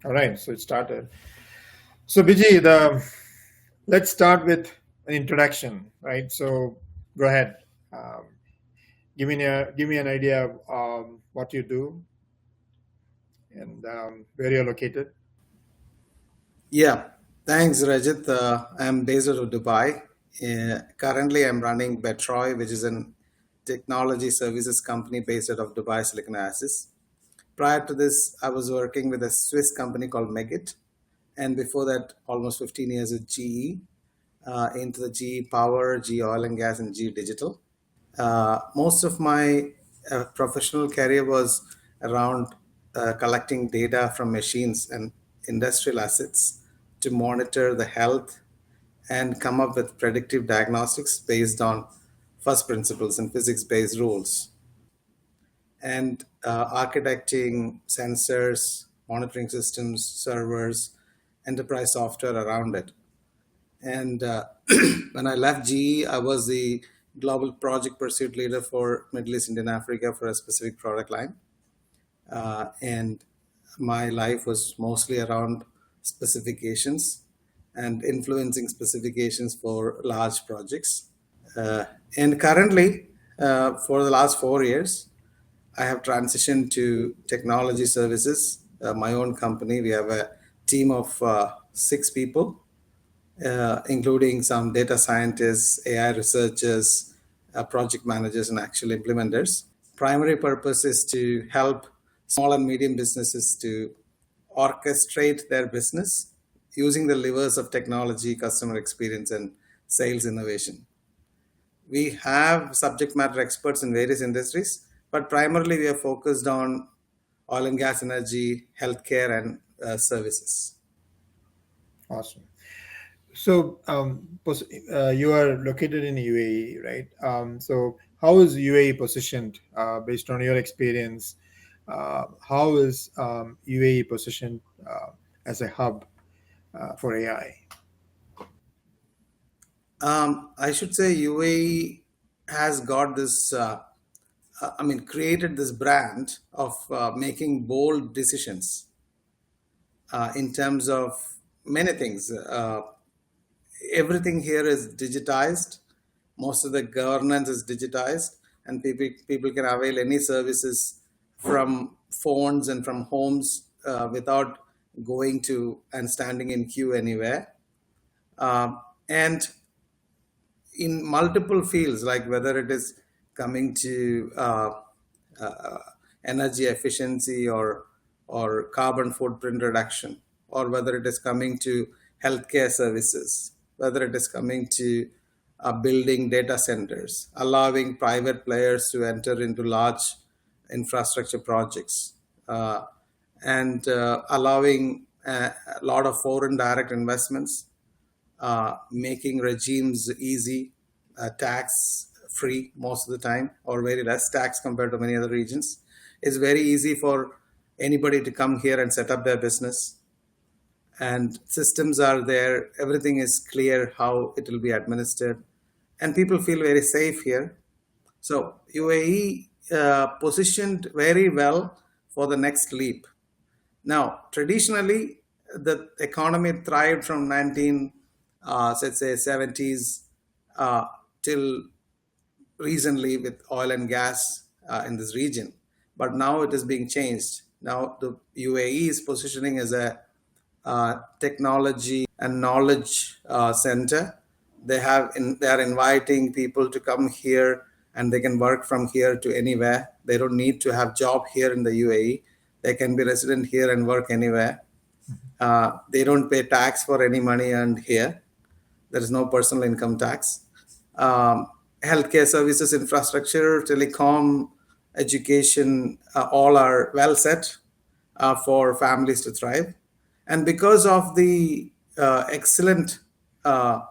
All right, so it started. So Biji, let's start with an introduction, right? So go ahead. Um, give me an idea of what you do and where you're located. Yeah, thanks, Rajat. I'm based out of Dubai. Currently, I'm running Betroy, which is a technology services company based out of Dubai, Silicon Oasis. Prior to this, I was working with a Swiss company called Megit, and before that, almost 15 years with GE, into the GE Power, GE Oil and Gas, and GE Digital. Most of my professional career was around collecting data from machines and industrial assets to monitor the health and come up with predictive diagnostics based on first principles and physics based rules, and architecting sensors, monitoring systems, servers, enterprise software around it. And when I left GE, I was the global project pursuit leader for Middle East, Indian Africa for a specific product line. And my life was mostly around specifications and influencing specifications for large projects. And currently, for the last 4 years, I have transitioned to technology services, my own company. We have a team of 6 people, including some data scientists, AI researchers, project managers, and actual implementers. Primary purpose is to help small and medium businesses to orchestrate their business using the levers of technology, customer experience, and sales innovation. We have subject matter experts in various industries, but primarily we are focused on oil and gas, energy, healthcare, and services. Awesome. So you are located in UAE, right? So how is UAE positioned based on your experience? How is UAE positioned as a hub for AI? I should say UAE has got this, created this brand of making bold decisions in terms of many things. Everything here is digitized. Most of the governance is digitized, and people can avail any services from phones and from homes without going to and standing in queue anywhere. And in multiple fields, like whether it is coming to uh, energy efficiency or carbon footprint reduction, or whether it is coming to healthcare services, whether it is coming to building data centers, allowing private players to enter into large infrastructure projects, and allowing a lot of foreign direct investments, making regimes easy, tax free most of the time, or very less tax compared to many other regions. It's very easy for anybody to come here and set up their business. And systems are there, everything is clear how it will be administered, and people feel very safe here. So UAE positioned very well for the next leap. Now, traditionally, the economy thrived from 19, let's say 70s till recently with oil and gas in this region. But now it is being changed. Now the UAE is positioning as a technology and knowledge center. They are inviting people to come here, and they can work from here to anywhere. They don't need to have job here in the UAE. They can be resident here and work anywhere. They don't pay tax for any money earned here. There is no personal income tax. Um, Healthcare services, infrastructure, telecom, education, all are well set for families to thrive. And because of the excellent uh,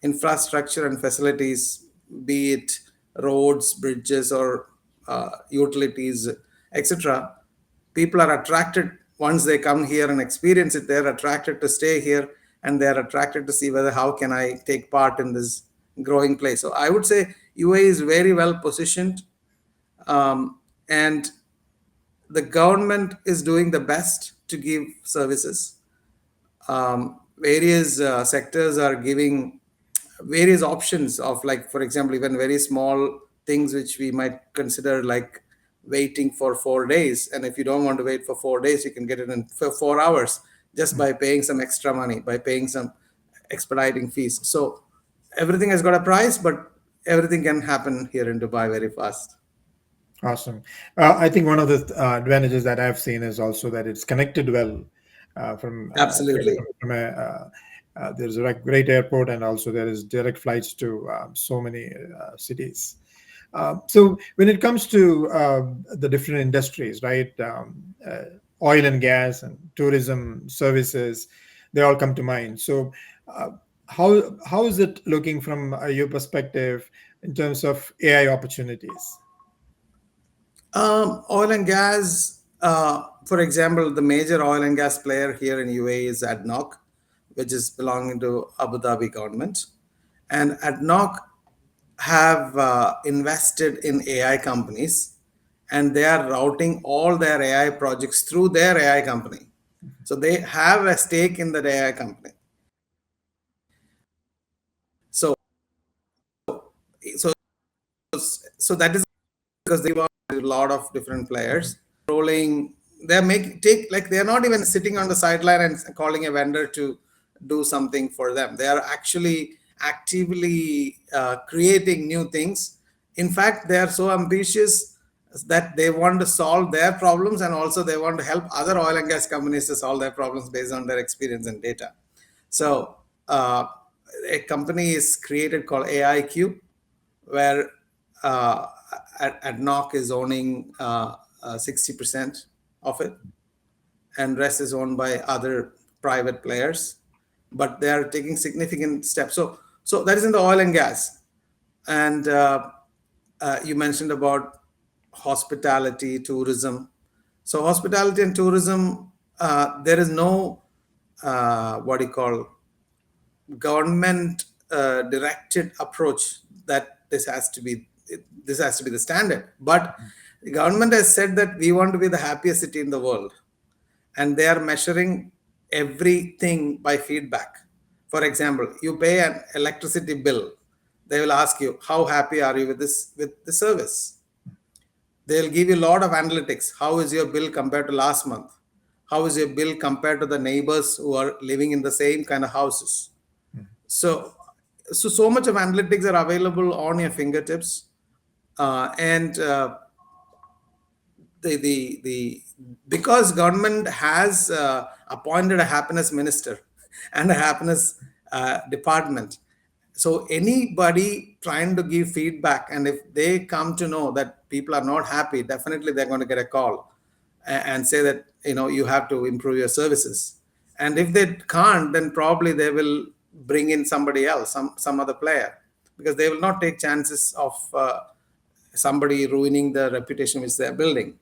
infrastructure and facilities, be it roads, bridges, or utilities, etc., people are attracted once they come here and experience it. They're attracted to stay here, and they're attracted to see whether how can I take part in this growing place. So I would say UAE is very well positioned, and the government is doing the best to give services. Various sectors are giving various options of, like, for example, even very small things which we might consider like waiting for 4 days, and if you don't want to wait for 4 days, you can get it in for 4 hours just by paying some extra money, by paying some expediting fees. So everything has got a price, but everything can happen here in Dubai very fast. Awesome. I think one of the advantages that I've seen is also that it's connected well Absolutely. from a there's a great airport, and also there is direct flights to so many cities. So when it comes to the different industries, right? Oil and gas and tourism services, they all come to mind. So uh, how is it looking from your perspective in terms of AI opportunities? Oil and gas, for example, the major oil and gas player here in UAE is ADNOC, which is belonging to Abu Dhabi government. And ADNOC have invested in AI companies, and they are routing all their AI projects through their AI company. So they have a stake in that AI company. So, so, so that is because they work with a lot of different players rolling. They're make take like they're not even sitting on the sideline and calling a vendor to do something for them. They are actually actively creating new things. In fact, they are so ambitious that they want to solve their problems, and also they want to help other oil and gas companies to solve their problems based on their experience and data. So uh, a company is created called AIQ, where uh, ADNOC is owning 60% of it, and rest is owned by other private players. But they are taking significant steps. So that is in the oil and gas. And you mentioned about hospitality, tourism. So hospitality and tourism, there is no what do you call government directed approach that this has to be the standard, but the government has said that we want to be the happiest city in the world, and they are measuring everything by feedback. For example, you pay an electricity bill, they will ask you how happy are you with this, with the service. They'll give you a lot of analytics. How is your bill compared to last month? How is your bill compared to the neighbors who are living in the same kind of houses? So, so much of analytics are available on your fingertips, and the because government has appointed a happiness minister and a happiness department. So anybody trying to give feedback, and if they come to know that people are not happy, definitely they're going to get a call and say that, you have to improve your services. And if they can't, then probably they will bring in somebody else, some other player, because they will not take chances of somebody ruining the reputation which they're building.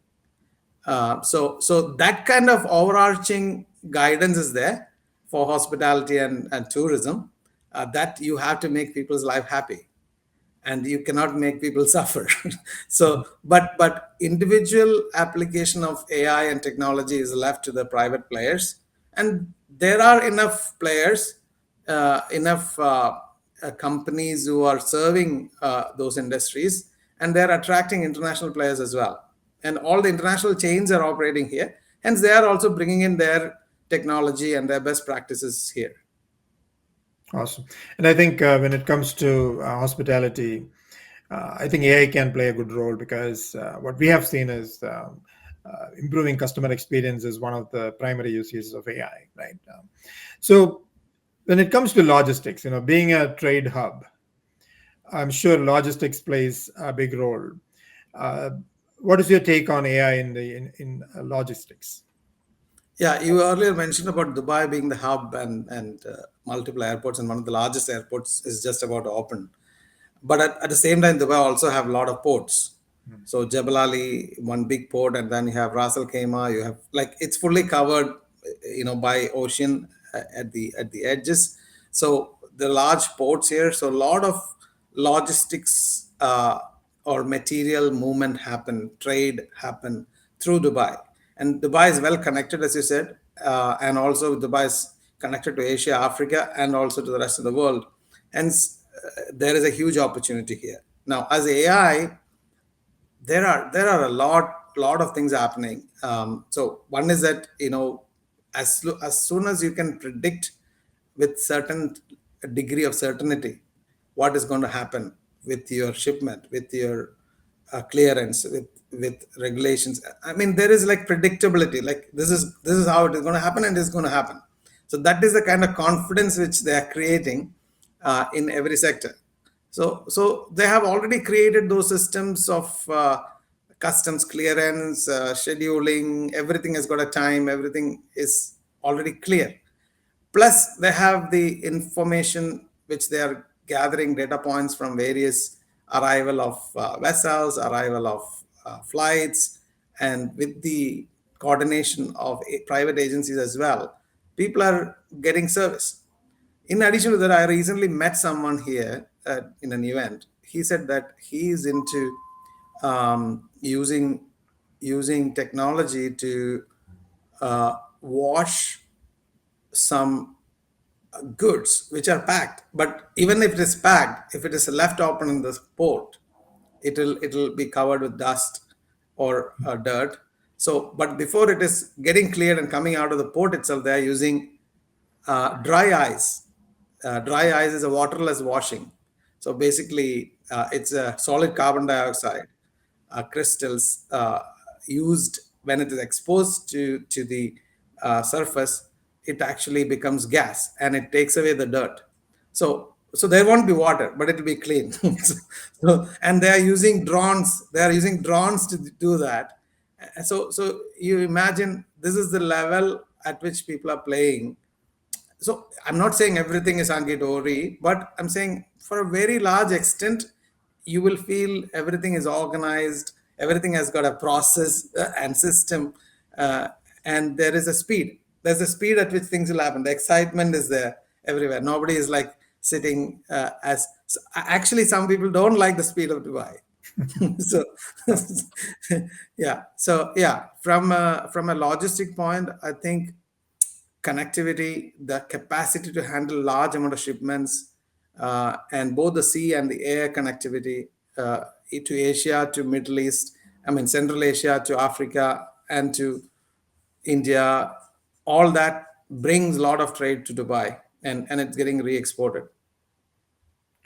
So that kind of overarching guidance is there for hospitality and tourism, that you have to make people's life happy, and you cannot make people suffer. So but individual application of AI and technology is left to the private players, and there are enough players, enough companies who are serving those industries, and they're attracting international players as well, and all the international chains are operating here, hence they are also bringing in their technology and their best practices here. Awesome. And I think when it comes to hospitality, I think AI can play a good role because what we have seen is improving customer experience is one of the primary use cases of AI, right? So when it comes to logistics, being a trade hub, I'm sure logistics plays a big role. Uh, what is your take on AI in logistics? Yeah, you earlier mentioned about Dubai being the hub, and multiple airports, and one of the largest airports is just about to open. But at the same time, Dubai also have a lot of ports. So Jebel Ali, one big port, and then you have Ras Al Khaimah. You have, like, it's fully covered, by ocean at the edges. So the large ports here. So a lot of logistics or material movement happen, trade happen through Dubai, and Dubai is well connected, as you said. and also Dubai is connected to Asia, Africa, and also to the rest of the world. And there is a huge opportunity here. Now, as AI, there are a lot of things happening. So one is that, as soon as you can predict with certain degree of certainty what is going to happen with your shipment, with your clearance, with regulations. I mean, there is like predictability. Like this is how it is going to happen, and it's going to happen. So that is the kind of confidence which they are creating in every sector. So they have already created those systems of customs clearance, scheduling. Everything has got a time. Everything is already clear. Plus, they have the information which they are gathering data points from various arrival of vessels, arrival of flights, and with the coordination of private agencies as well, people are getting service. In addition to that, I recently met someone here in an event. He said that he is into using technology to wash some goods which are packed. But even if it is packed, if it is left open in the port, it'll be covered with dust or dirt. So, but before it is getting cleared and coming out of the port itself, they are using dry ice. Dry ice is a waterless washing. So basically, it's a solid carbon dioxide crystals used when it is exposed to the surface. It actually becomes gas and it takes away the dirt. So there won't be water, but it will be clean. And they are using drones. They are using drones to do that. So you imagine this is the level at which people are playing. So I'm not saying everything is hunky dory, but I'm saying for a very large extent, you will feel everything is organized, everything has got a process and system, and there is a speed. There's a speed at which things will happen. The excitement is there everywhere. Nobody is like sitting actually, some people don't like the speed of Dubai. So yeah, so yeah, from a logistic point, I think connectivity, the capacity to handle large amount of shipments, and both the sea and the air connectivity to Asia, to Middle East, I mean Central Asia, to Africa, and to India, all that brings a lot of trade to Dubai, and it's getting re-exported.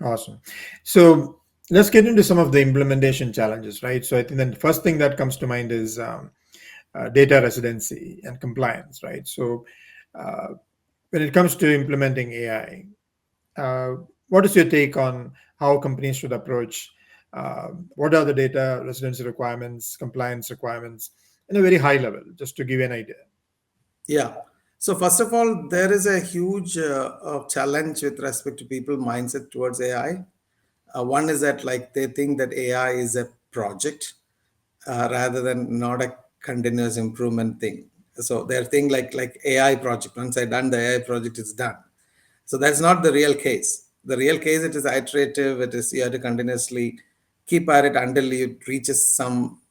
Awesome. So let's get into some of the implementation challenges, right? So I think the first thing that comes to mind is data residency and compliance, right? So uh, when it comes to implementing AI, what is your take on how companies should approach? What are the data residency requirements, compliance requirements, in a very high level, just to give you an idea? Yeah. So first of all, there is a huge challenge with respect to people mindset towards AI. One is that like they think that AI is a project rather than not a continuous improvement thing. So they're thinking like AI project. Once I done the AI project, it's done. So that's not the real case. The real case, it is iterative. It is, you have to continuously keep at it until it reaches some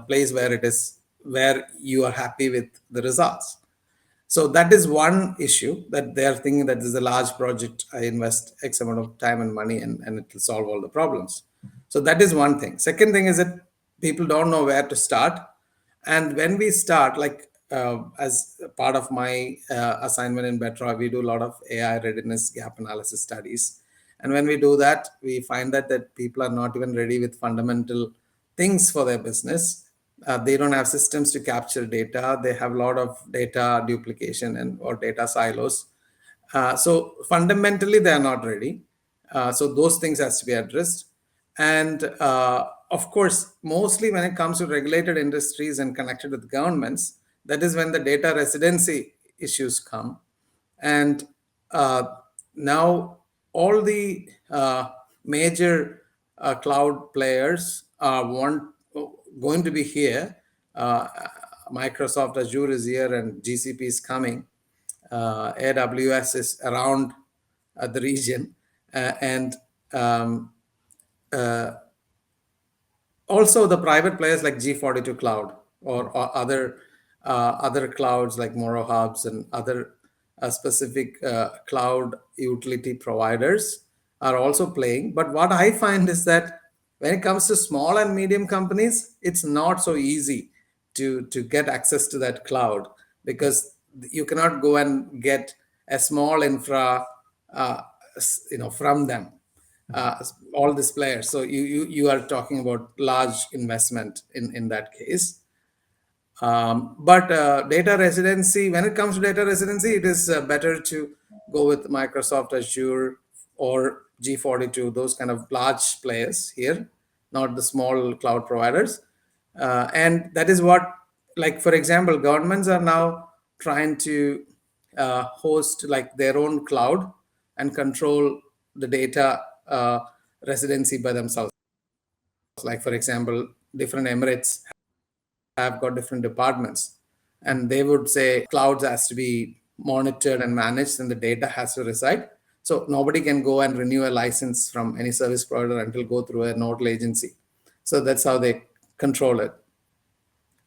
place where it is where you are happy with the results. So that is one issue, that they are thinking that this is a large project. I invest X amount of time and money, and it will solve all the problems. So that is one thing. Second thing is that people don't know where to start. And when we start, like as part of my assignment in Bero, we do a lot of AI readiness gap analysis studies. And when we do that, we find that people are not even ready with fundamental things for their business. They don't have systems to capture data. They have a lot of data duplication and or data silos. So fundamentally, they are not ready. So those things has to be addressed. And of course, mostly when it comes to regulated industries and connected with governments, that is when the data residency issues come. And uh, now all the major cloud players are going to be here. Uh, Microsoft Azure is here, and GCP is coming. AWS is around the region, and um, also the private players like G42 Cloud or other other clouds like Moro Hubs and other specific cloud utility providers are also playing. But what I find is that when it comes to small and medium companies, it's not so easy to get access to that cloud, because you cannot go and get a small infra from them, all these players. So you are talking about large investment in that case. But data residency, when it comes to data residency, it is better to go with Microsoft Azure or G42, those kind of large players here, not the small cloud providers. And that is what, like, for example, governments are now trying to host like their own cloud and control the data residency by themselves. Like, for example, different Emirates have got different departments, and they would say clouds has to be monitored and managed and the data has to reside. So nobody can go and renew a license from any service provider until go through a nodal agency. So that's how they control it.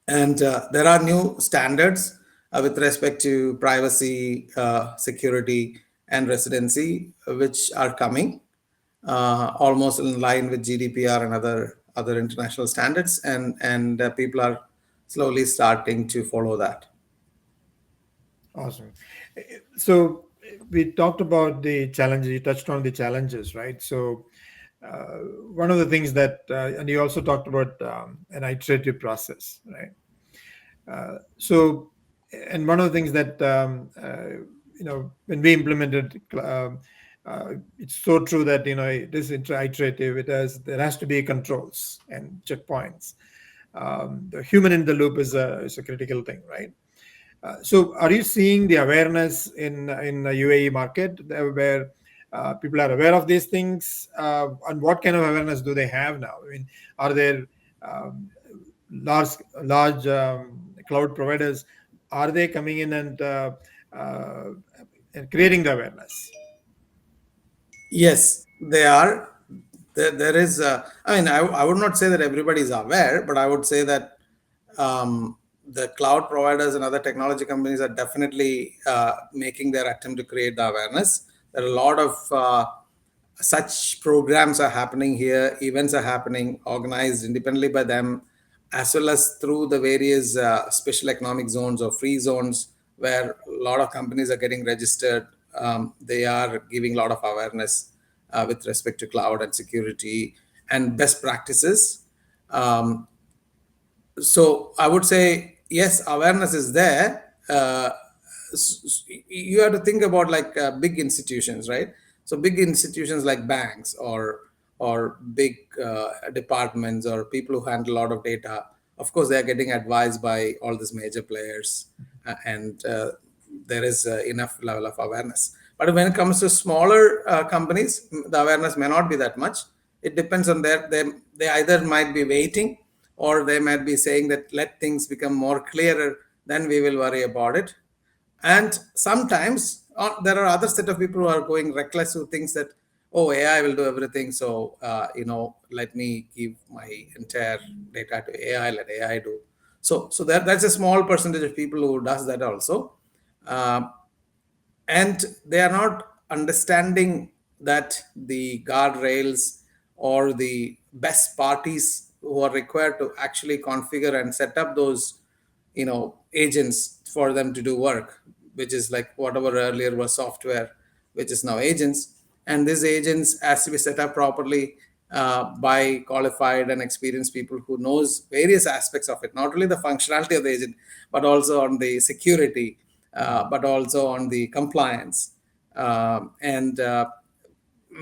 And there are new standards with respect to privacy, security, and residency, which are coming almost in line with GDPR and other international standards, and people are slowly starting to follow that. Awesome. So we talked about the challenges. You touched on the challenges, right? So one of the things that, and you also talked about an iterative process, right? So, and one of the things that when we implemented, it's so true that it is iterative. There has to be controls and checkpoints. The human in the loop is a critical thing, right? So, are you seeing the awareness in the UAE market where people are aware of these things, and what kind of awareness do they have now? I mean, are there um, large cloud providers? Are they coming in uh, and creating the awareness? Yes, they are. There is, I mean, I would not say that everybody is aware, but I would say that the cloud providers and other technology companies are definitely making their attempt to create the awareness. There are a lot of such programs are happening here, events are happening, organized independently by them, as well as through the various special economic zones or free zones where a lot of companies are getting registered. They are giving a lot of awareness with respect to cloud and security and best practices. Um, so I would say yes, awareness is there. You have to think about like big institutions, right? So big institutions like banks or big departments or people who handle a lot of data. Of course, they are getting advised by all these major players, and there is enough level of awareness. But when it comes to smaller companies, the awareness may not be that much. It depends on they either might be waiting, or they might be saying that let things become more clearer, then we will worry about it. And sometimes there are other set of people who are going reckless, who thinks that, oh, AI will do everything, so let me give my entire data to AI, let AI do. So that's a small percentage of people who does that also. Um, and they are not understanding that the guardrails or the best parties who are required to actually configure and set up those agents for them to do work, which is like whatever earlier was software, which is now agents. And these agents has to be set up properly by qualified and experienced people who knows various aspects of it, not only the functionality of the agent, but also on the security, but also on the compliance, and I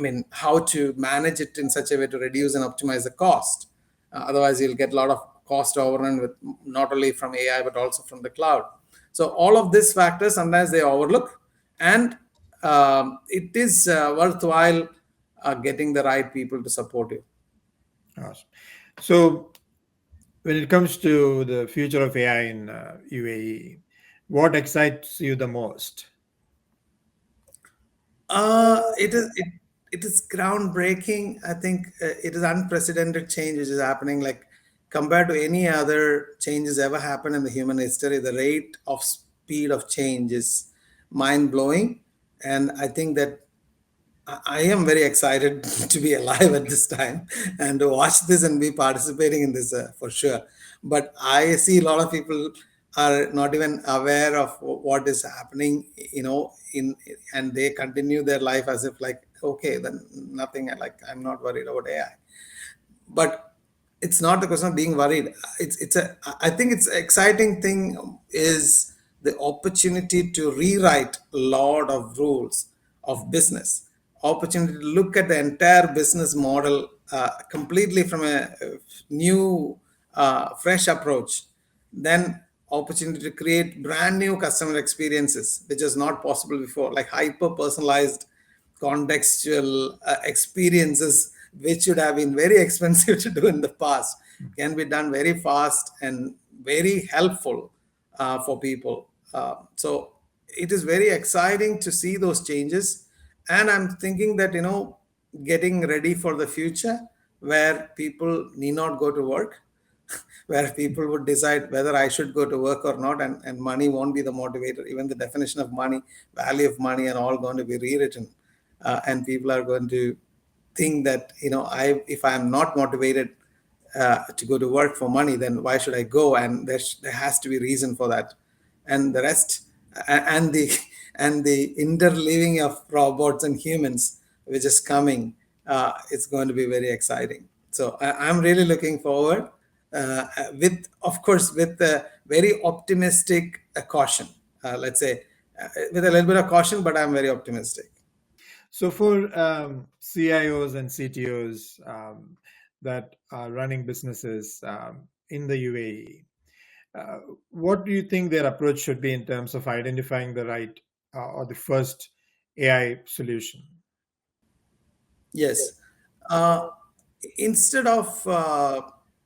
mean, how to manage it in such a way to reduce and optimize the cost. Otherwise, you'll get a lot of cost overrun with not only from AI but also from the cloud. So all of these factors sometimes they overlook, and it is worthwhile getting the right people to support you. Awesome. So when it comes to the future of AI in UAE, what excites you the most? It is groundbreaking. I think it is unprecedented change which is happening. Like compared to any other changes ever happened in the human history. The rate of speed of change is mind blowing, and I think that I am very excited to be alive at this time and to watch this and be participating in this for sure. But I see a lot of people are not even aware of what is happening, in and they continue their life as if like, okay, then nothing. Like I'm not worried about AI, but it's not the question of being worried. It's a I think it's exciting thing is the opportunity to rewrite a lot of rules of business, opportunity to look at the entire business model completely from a new fresh approach, then opportunity to create brand new customer experiences which is not possible before, like hyper personalized contextual experiences which should have been very expensive to do in the past can be done very fast and very helpful for people. So it is very exciting to see those changes, and I'm thinking that getting ready for the future where people need not go to work, where people would decide whether I should go to work or not, and money won't be the motivator. Even the definition of money, value of money, and all going to be rewritten, and people are going to think that I if I am not motivated to go to work for money, then why should I go? And there has to be reason for that, and the rest, and the and the interleaving of robots and humans, which is coming, it's going to be very exciting. So I'm really looking forward, with, of course, with a very optimistic caution. Let's say, with a little bit of caution, but I'm very optimistic. So for CIOs and CTOs that are running businesses in the UAE, uh, what do you think their approach should be in terms of identifying the right or the first AI solution? Yes. Uh, Instead of,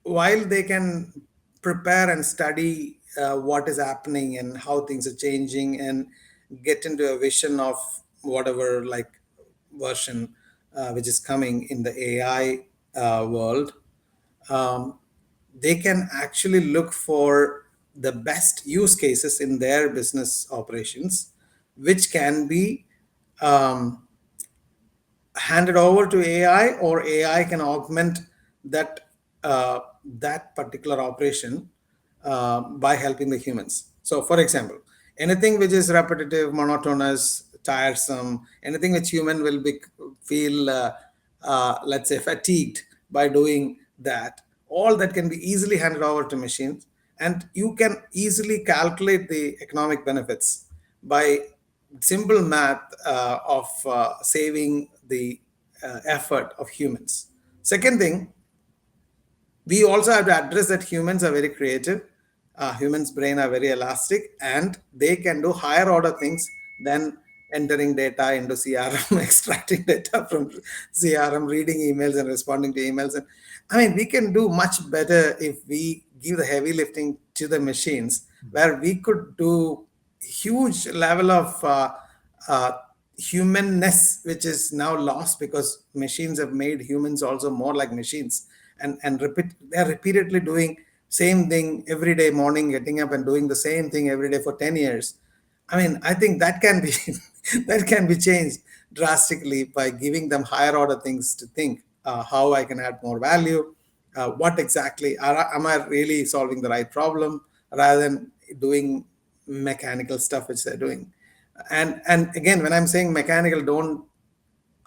while they can prepare and study what is happening and how things are changing and get into a vision of whatever like version which is coming in the AI world, um, they can actually look for the best use cases in their business operations, which can be um, handed over to AI, or AI can augment that that particular operation by helping the humans. So, for example, anything which is repetitive, monotonous, tiresome, anything which human will be feel, let's say, fatigued by doing that, all that can be easily handed over to machines, and you can easily calculate the economic benefits by simple math of saving the effort of humans. Second thing, we also have to address that humans are very creative. Humans brain are very elastic, and they can do higher order things than entering data into CRM, extracting data from CRM, reading emails and responding to emails. And I mean, we can do much better if we give the heavy lifting to the machines, where we could do huge level of uh, humanness, which is now lost because machines have made humans also more like machines, and they're repeatedly doing same thing every day, morning getting up and doing the same thing every day for 10 years. I mean, I think that can be that can be changed drastically by giving them higher order things to think, how I can add more value, what exactly am I really solving the right problem, rather than doing mechanical stuff which they're doing. And again, when I'm saying mechanical, don't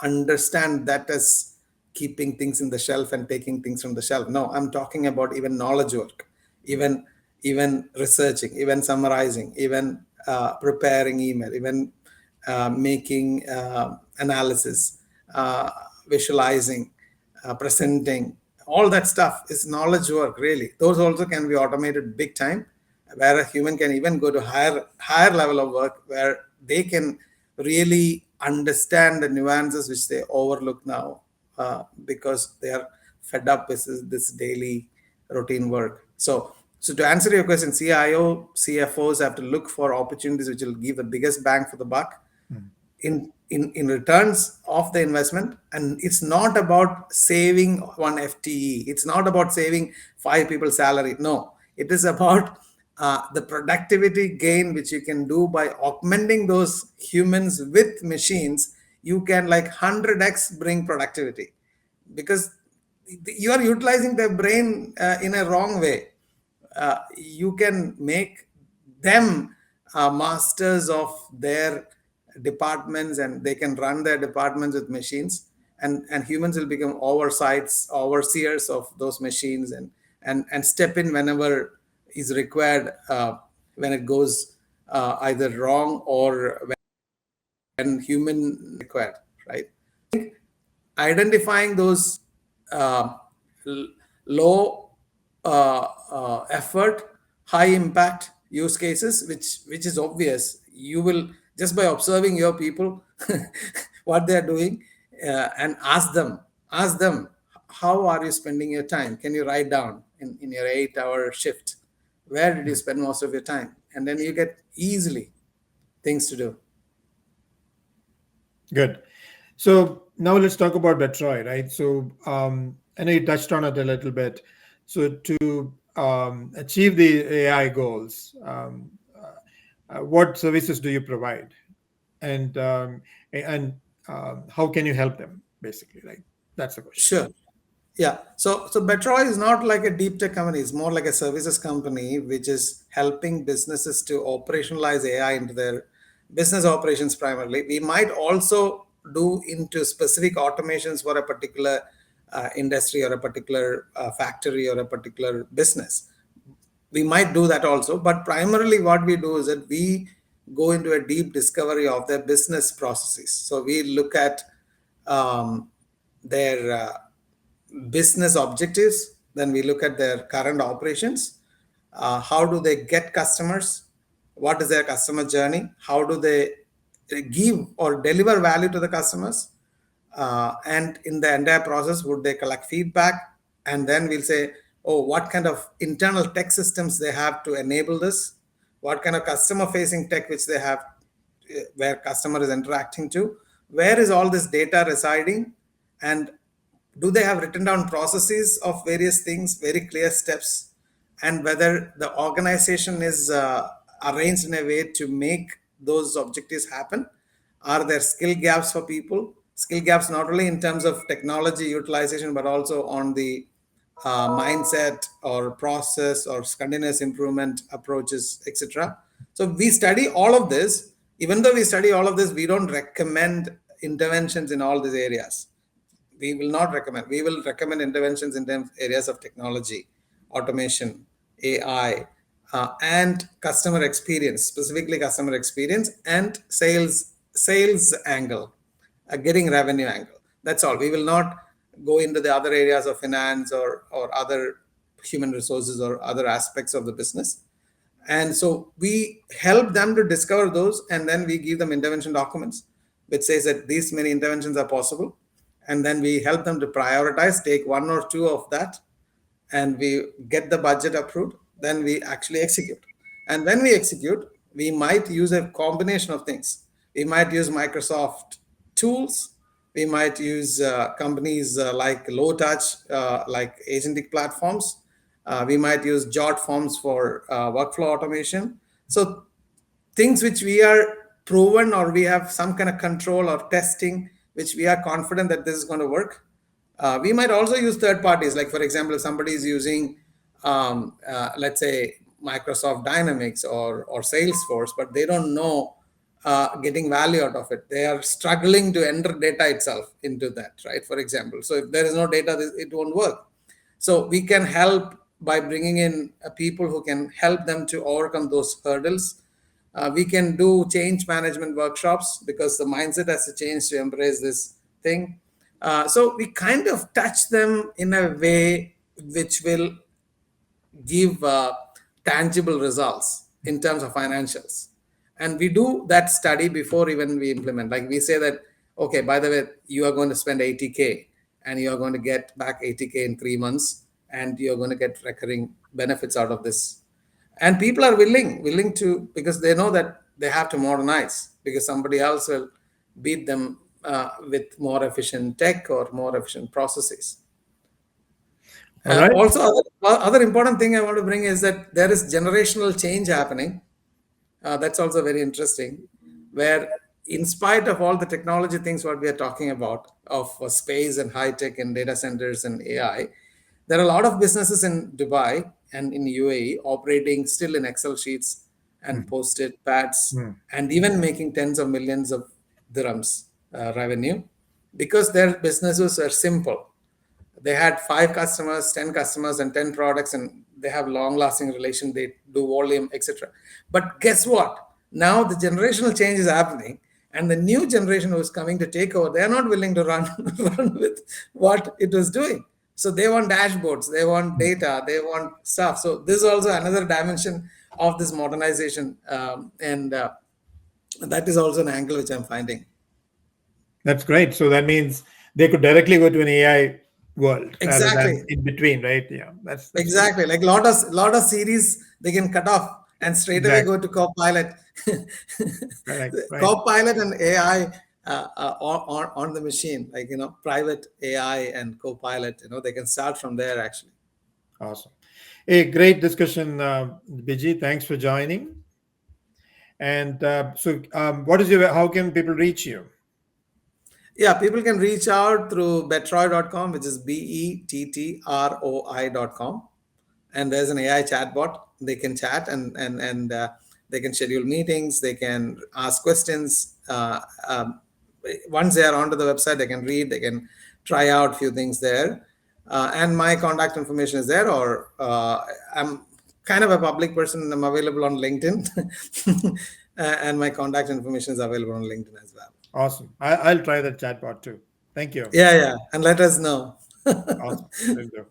understand that as keeping things in the shelf and taking things from the shelf. No, I'm talking about even knowledge work, even even researching, even summarizing, even preparing email, even making analysis, visualizing, presenting. All that stuff is knowledge work. Really, those also can be automated big time, where a human can even go to higher level of work where they can really understand the nuances which they overlook now, because they are fed up with this daily routine work. So to answer your question, CIO, CFOs have to look for opportunities which will give the biggest bang for the buck in returns of the investment. And it's not about saving one FTE, it's not about saving 5 people salary. No, it is about the productivity gain which you can do by augmenting those humans with machines. You can like 100x bring productivity, because you are utilizing the brain in a wrong way. You can make them masters of their departments, and they can run their departments with machines, and humans will become oversights, overseers of those machines, and step in whenever is required, when it goes either wrong, or when human required, right? Identifying those uh, low effort, high impact use cases, which is obvious. You will, just by observing your people, what they are doing, and ask them, how are you spending your time? Can you write down in your 8 hour shift, where did you spend most of your time? And then you get easily things to do. Good. So now let's talk about Betroy, right? So I know you touched on it a little bit. So to achieve the AI goals, what services do you provide, and how can you help them? Basically, like that's the question. Sure. Yeah. So Betro is not like a deep tech company. It's more like a services company which is helping businesses to operationalize AI into their business operations primarily. We might also do into specific automations for a particular industry, or a particular factory, or a particular business. We might do that also, but primarily what we do is that we go into a deep discovery of their business processes. So we look at their business objectives, then we look at their current operations, how do they get customers, what is their customer journey, how do they give or deliver value to the customers, and in the entire process would they collect feedback, and then we'll say, oh, what kind of internal tech systems they have to enable this, what kind of customer facing tech which they have, where customer is interacting to, where is all this data residing, and do they have written down processes of various things, very clear steps, and whether the organization is arranged in a way to make those objectives happen. Are there skill gaps for people? Skill gaps not only in terms of technology utilization, but also on the mindset or process or continuous improvement approaches, etc. So we study all of this. Even though we study all of this, we don't recommend interventions in all these areas. We will not recommend. We will recommend interventions in areas of technology, automation, AI, and customer experience, specifically customer experience and sales angle, getting revenue angle. That's all. We will not go into the other areas of finance, or other human resources, or other aspects of the business. And so we help them to discover those, and then we give them intervention documents which says that these many interventions are possible, and then we help them to prioritize, take one or two of that, and we get the budget approved. Then we actually execute, and when we execute, we might use a combination of things. We might use Microsoft tools, we might use companies like low touch, like Agentic platforms, we might use jot forms for workflow automation. So things which we are proven, or we have some kind of control or testing which we are confident that this is going to work. We might also use third parties, like for example, if somebody is using let's say Microsoft Dynamics, or Salesforce, but they don't know getting value out of it, they are struggling to enter data itself into that, right? For example, so if there is no data, it won't work. So we can help by bringing in people who can help them to overcome those hurdles. We can do change management workshops, because the mindset has to change to embrace this thing. So we kind of touch them in a way which will give tangible results in terms of financials. And we do that study before even we implement. Like we say that, okay, by the way, you are going to spend 80K, and you are going to get back 80K in 3 months, and you're going to get recurring benefits out of this. And people are willing to, because they know that they have to modernize, because somebody else will beat them with more efficient tech or more efficient processes. All right. Also, other important thing I want to bring is that there is generational change happening. That's also very interesting, where in spite of all the technology things what we are talking about of space and high tech and data centers and AI, there are a lot of businesses in Dubai and in UAE operating still in Excel sheets and Mm, posted pads mm, and even making tens of millions of dirhams revenue because their businesses are simple. They had 5 customers, 10 customers, and 10 products, and they have long lasting relation. They do volume, etc. But guess what? Now the generational change is happening, and the new generation who is coming to take over, they are not willing to run run with what it was doing. So they want dashboards, they want mm. data, they want stuff. So this is also another dimension of this modernization, and that is also an angle which I'm finding. That's great. So that means they could directly go to an AI world rather than Exactly. in between, right? Yeah, that's good. Exactly. Like lot of series they can cut off and straight away go Exactly. to Copilot. Correct. Right. Copilot and AI on the machine, like private AI and Copilot. They can start from there actually. Awesome. A great discussion, Biji. Thanks for joining. And what is your? How can people reach you? Yeah, people can reach out through betroi.com, which is bettroi.com. And there's an AI chatbot. They can chat and they can schedule meetings. They can ask questions. Once they are onto the website, they can read. They can try out few things there. And my contact information is there. Or I'm kind of a public person. I'm available on LinkedIn, and my contact information is available on LinkedIn as well. Awesome. I'll try that chatbot too. Thank you. Yeah, yeah, and let us know. Awesome. Will do.